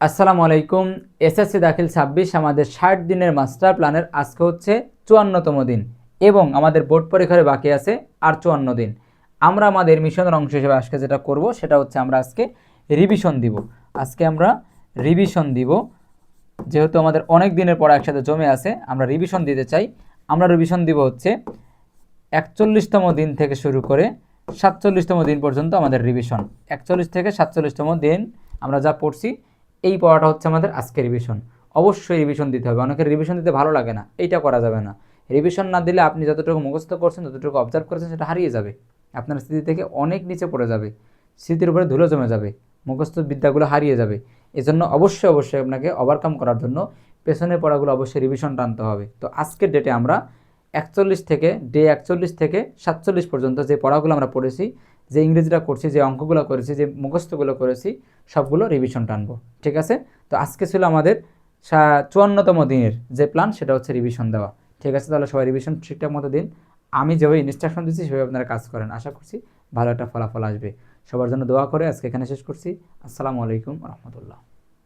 আসসালামু আলাইকুম। এসএসসি দাখিল ২৬ আমাদের ৬০ দিনের মাস্টার প্ল্যানের আজকে হচ্ছে ৫৪তম দিন এবং আমাদের বোর্ড পরীক্ষার বাকি আছে আর ৫৪ দিন। আমরা আমাদের মিশনের অংশ হিসেবে আজকে যেটা করব সেটা হচ্ছে আমরা আজকে রিভিশন দিব। আজকে আমরা রিভিশন দিব, যেহেতু আমাদের অনেক দিনের পড়া একসাথে জমে আছে, আমরা রিভিশন দিতে চাই। আমরা রিভিশন দিব হচ্ছে ৪১তম দিন থেকে শুরু করে ৪৭তম দিন পর্যন্ত আমাদের রিভিশন। ৪১ থেকে ৪৭তম দিন আমরা যা পড়ছি এই পড়াটা হচ্ছে আমাদের আজকে রিভিশন। অবশ্যই রিভিশন দিতে হবে। অনেকের রিভিশন দিতে ভালো লাগে না, এইটা করা যাবে না। রিভিশন না দিলে আপনি যতটুকু মুখস্থ করছেন, যতটুকু অবজার্ভ করেছেন, সেটা হারিয়ে যাবে, আপনার স্মৃতি থেকে অনেক নিচে পড়ে যাবে, স্মৃতির উপরে ধুলো জমে যাবে, মুখস্থ বিদ্যাগুলো হারিয়ে যাবে। এজন্য অবশ্যই আপনাকে ওভারকাম করার জন্য পেছনের পড়াগুলো অবশ্যই রিভিশন টানতে হবে। তো আজকের ডেটে আমরা ৪১ থেকে ৪৭ পর্যন্ত যে পড়াগুলো আমরা পড়েছি, যে ইংরেজিটা করছি, যে অঙ্কগুলো করেছি, যে মুখস্থগুলো করেছি, সবগুলো রিভিশন টানবো। ঠিক আছে? তো আজকে ছিল আমাদের ৫৪তম দিনের যে প্ল্যান, সেটা হচ্ছে রিভিশন দেওয়া। ঠিক আছে? তাহলে সবাই রিভিশন ঠিকঠাক মতো দিন। আমি যেভাবে ইনস্ট্রাকশন দিচ্ছি সেভাবে আপনারা কাজ করেন। আশা করছি ভালো একটা ফলাফল আসবে। সবার জন্য দোয়া করে আজকে এখানে শেষ করছি। আসসালামু আলাইকুম রহমতুল্লাহ।